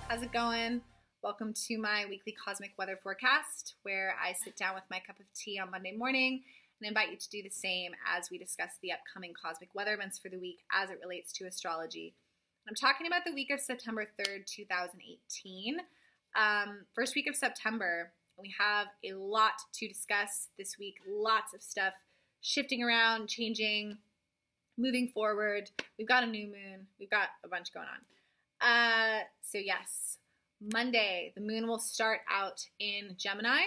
How's it going? Welcome to my weekly cosmic weather forecast, where I sit down with my cup of tea on Monday morning and invite you to do the same as we discuss the upcoming cosmic weather events for the week as it relates to astrology. I'm talking about the week of September 3rd, 2018. First week of September, we have a lot to discuss this week. Lots of stuff shifting around, changing, moving forward. We've got a new moon. We've got a bunch going on. So yes, Monday, the moon will start out in Gemini,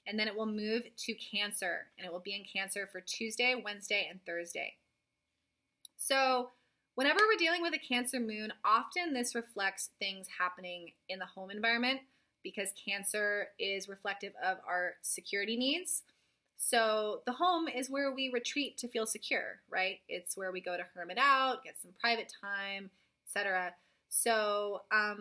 and then it will move to Cancer, and it will be in Cancer for Tuesday, Wednesday, and Thursday. So whenever we're dealing with a Cancer moon, often this reflects things happening in the home environment because Cancer is reflective of our security needs. So the home is where we retreat to feel secure, right? It's where we go to hermit out, get some private time, etc. So a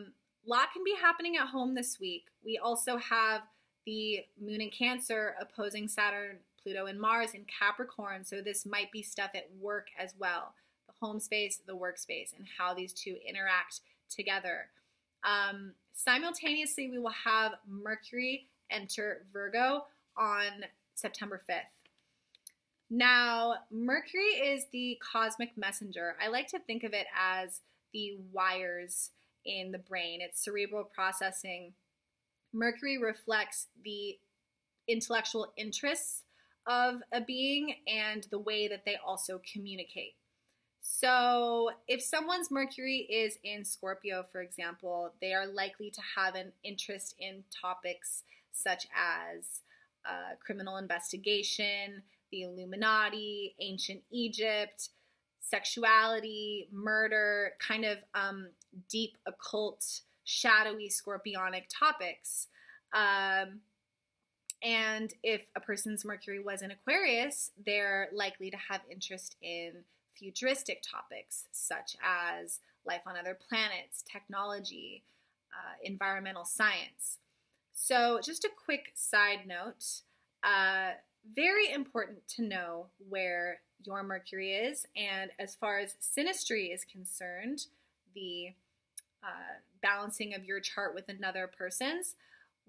lot can be happening at home this week. We also have the moon in Cancer opposing Saturn, Pluto, and Mars in Capricorn. So this might be stuff at work as well. The home space, the workspace, and how these two interact together. Simultaneously, we will have Mercury enter Virgo on September 5th. Now, Mercury is the cosmic messenger. I like to think of it as the wires in the brain. It's cerebral processing. Mercury reflects the intellectual interests of a being and the way that they also communicate. So if someone's Mercury is in Scorpio, for example, they are likely to have an interest in topics such as criminal investigation, the Illuminati, ancient Egypt, sexuality, murder, kind of deep occult, shadowy scorpionic topics. And if a person's Mercury was in Aquarius, they're likely to have interest in futuristic topics such as life on other planets, technology, environmental science. So just a quick side note, very important to know where your Mercury is, and as far as synastry is concerned, the balancing of your chart with another person's,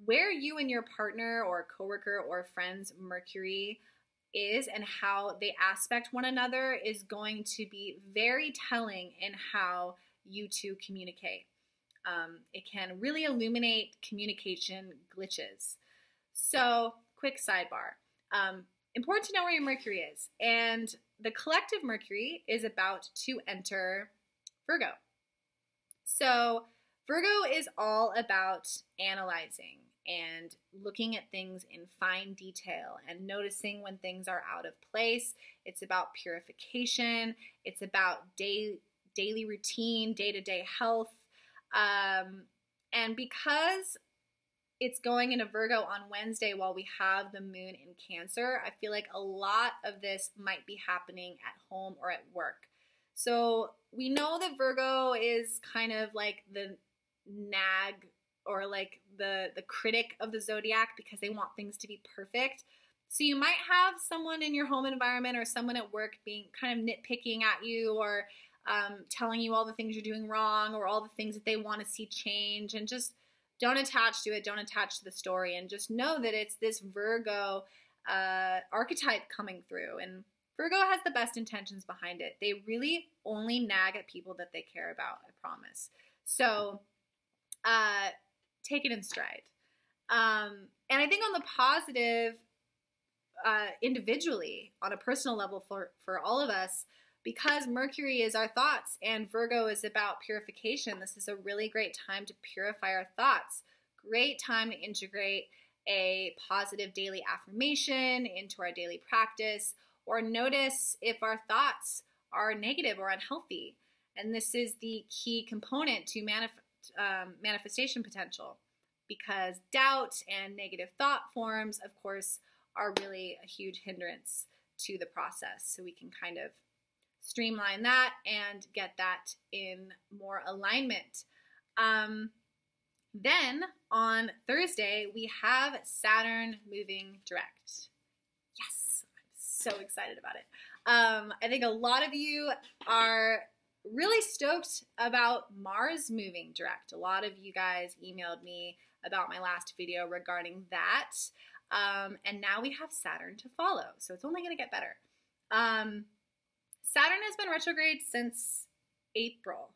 where you and your partner or coworker or friend's Mercury is and how they aspect one another is going to be very telling in how you two communicate. It can really illuminate communication glitches. So, quick sidebar. Important to know where your Mercury is. And the collective Mercury is about to enter Virgo. So Virgo is all about analyzing and looking at things in fine detail and noticing when things are out of place. It's about purification. It's about daily routine, day-to-day health. And because it's going into Virgo on Wednesday while we have the moon in Cancer, I feel like a lot of this might be happening at home or at work. So we know that Virgo is kind of like the nag or like the critic of the zodiac because they want things to be perfect. So you might have someone in your home environment or someone at work being kind of nitpicking at you or telling you all the things you're doing wrong or all the things that they want to see change, and just don't attach to it. Don't attach to the story, and just know that it's this Virgo archetype coming through. And Virgo has the best intentions behind it. They really only nag at people that they care about, I promise. So take it in stride. And I think on the positive, individually, on a personal level for all of us, because Mercury is our thoughts and Virgo is about purification, this is a really great time to purify our thoughts. Great time to integrate a positive daily affirmation into our daily practice, or notice if our thoughts are negative or unhealthy. And this is the key component to manifestation potential, because doubt and negative thought forms, of course, are really a huge hindrance to the process. So we can kind of streamline that and get that in more alignment. Then on Thursday, we have Saturn moving direct. Yes, I'm so excited about it. I think a lot of you are really stoked about Mars moving direct. A lot of you guys emailed me about my last video regarding that. And now we have Saturn to follow, so it's only going to get better. Saturn has been retrograde since April.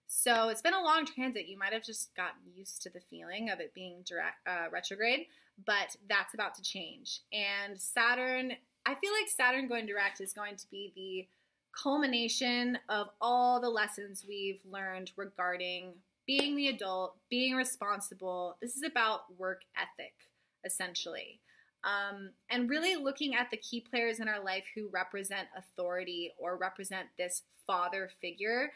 So it's been a long transit. You might have just gotten used to the feeling of it being retrograde, but that's about to change. And Saturn, I feel like Saturn going direct is going to be the culmination of all the lessons we've learned regarding being the adult, being responsible. This is about work ethic, essentially. And really looking at the key players in our life who represent authority or represent this father figure.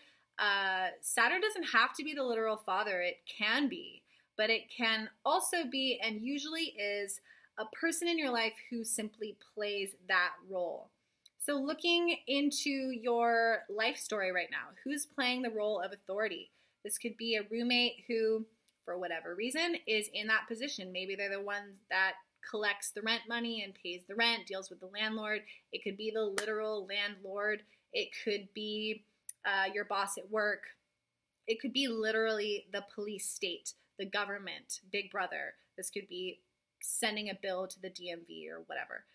Saturn doesn't have to be the literal father. It can be, but it can also be, and usually is, a person in your life who simply plays that role. So looking into your life story right now, who's playing the role of authority? This could be a roommate who, for whatever reason, is in that position. Maybe they're the ones that collects the rent money and pays the rent, deals with the landlord. It could be the literal landlord. It could be your boss at work. It could be literally the police state, the government, Big Brother. This could be sending a bill to the DMV or whatever.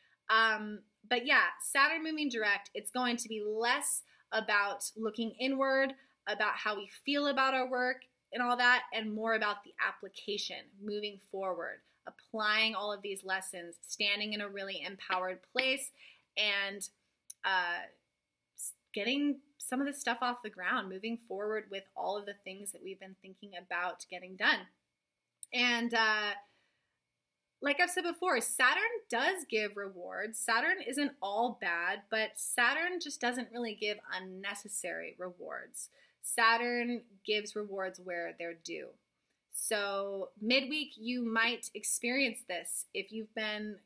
But yeah, Saturn moving direct, it's going to be less about looking inward, about how we feel about our work and all that, and more about the application, moving forward, applying all of these lessons, standing in a really empowered place, and getting some of this stuff off the ground, moving forward with all of the things that we've been thinking about getting done. And like I've said before, Saturn does give rewards. Saturn isn't all bad, but Saturn just doesn't really give unnecessary rewards. Saturn gives rewards where they're due. So midweek, you might experience this. If you've been,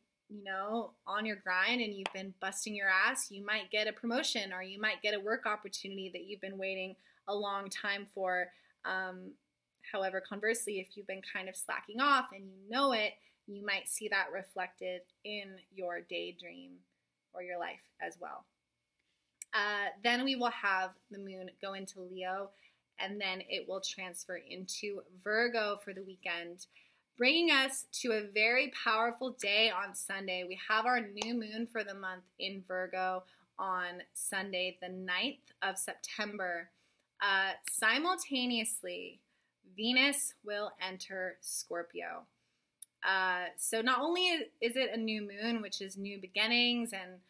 on your grind and you've been busting your ass, you might get a promotion or you might get a work opportunity that you've been waiting a long time for. However, conversely, if you've been kind of slacking off and you know it, you might see that reflected in your daydream or your life as well. Then we will have the moon go into Leo, and then it will transfer into Virgo for the weekend, bringing us to a very powerful day on Sunday. We have our new moon for the month in Virgo on Sunday, the 9th of September. Simultaneously, Venus will enter Scorpio. So not only is it a new moon, which is new beginnings and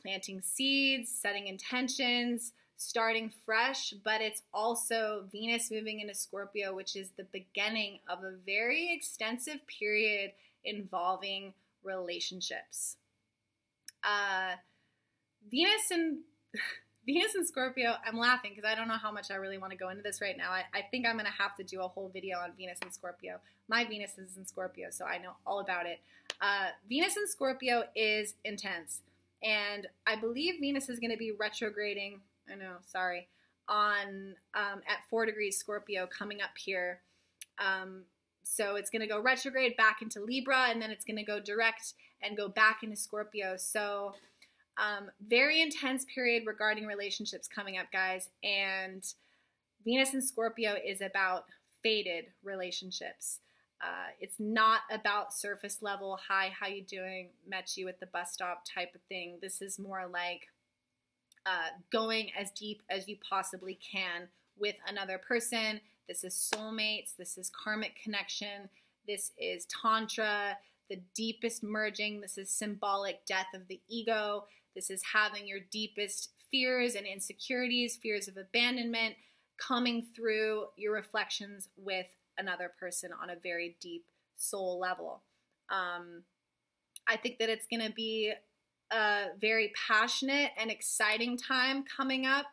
planting seeds, setting intentions, starting fresh, but it's also Venus moving into Scorpio, which is the beginning of a very extensive period involving relationships. Venus and Scorpio, I'm laughing because I don't know how much I really want to go into this right now. I think I'm going to have to do a whole video on Venus and Scorpio. My Venus is in Scorpio, so I know all about it. Venus in Scorpio is intense. And I believe Venus is going to be retrograding, on at 4 degrees Scorpio coming up here. So it's going to go retrograde back into Libra, and then it's going to go direct and go back into Scorpio. So very intense period regarding relationships coming up, guys. And Venus in Scorpio is about faded relationships. It's not about surface level, hi, how you doing, met you at the bus stop type of thing. This is more like going as deep as you possibly can with another person. This is soulmates. This is karmic connection. This is tantra, the deepest merging. This is symbolic death of the ego. This is having your deepest fears and insecurities, fears of abandonment, coming through your reflections with another person on a very deep soul level. I think that it's going to be a very passionate and exciting time coming up,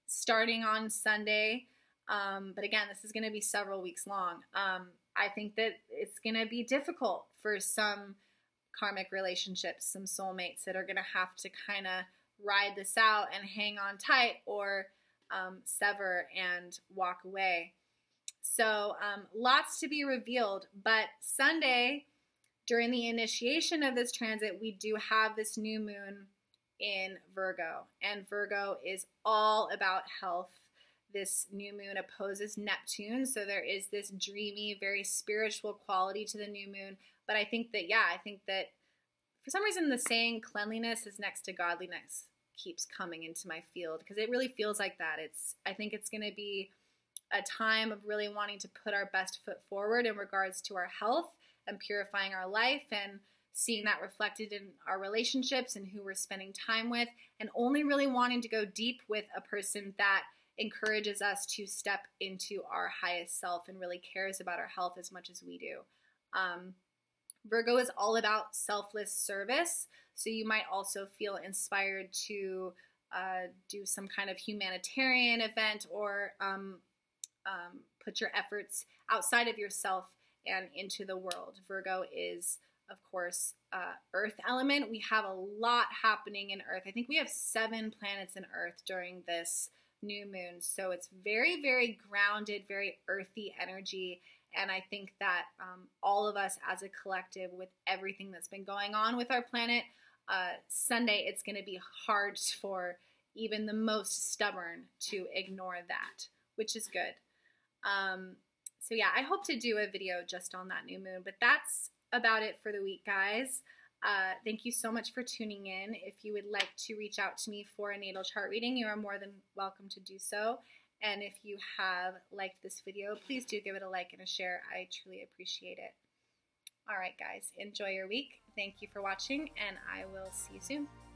starting on Sunday. But again, this is going to be several weeks long. I think that it's going to be difficult for some karmic relationships, some soulmates that are going to have to kind of ride this out and hang on tight or sever and walk away. So lots to be revealed, but Sunday, during the initiation of this transit, we do have this new moon in Virgo, and Virgo is all about health. This new moon opposes Neptune, so there is this dreamy, very spiritual quality to the new moon. But I think that for some reason the saying cleanliness is next to godliness keeps coming into my field, because it really feels like that. I think it's going to be a time of really wanting to put our best foot forward in regards to our health and purifying our life, and seeing that reflected in our relationships and who we're spending time with, and only really wanting to go deep with a person that encourages us to step into our highest self and really cares about our health as much as we do. Virgo is all about selfless service, so you might also feel inspired to do some kind of humanitarian event, or put your efforts outside of yourself and into the world. Virgo is, of course, Earth element. We have a lot happening in Earth. I think we have 7 planets in Earth during this new moon, so it's very, very grounded, very earthy energy. And I think that all of us as a collective, with everything that's been going on with our planet, Sunday, it's going to be hard for even the most stubborn to ignore that, which is good. So yeah, I hope to do a video just on that new moon, but that's about it for the week, guys. Thank you so much for tuning in. If you would like to reach out to me for a natal chart reading, you are more than welcome to do so. And if you have liked this video, please do give it a like and a share. I truly appreciate it. All right, guys, enjoy your week. Thank you for watching, and I will see you soon.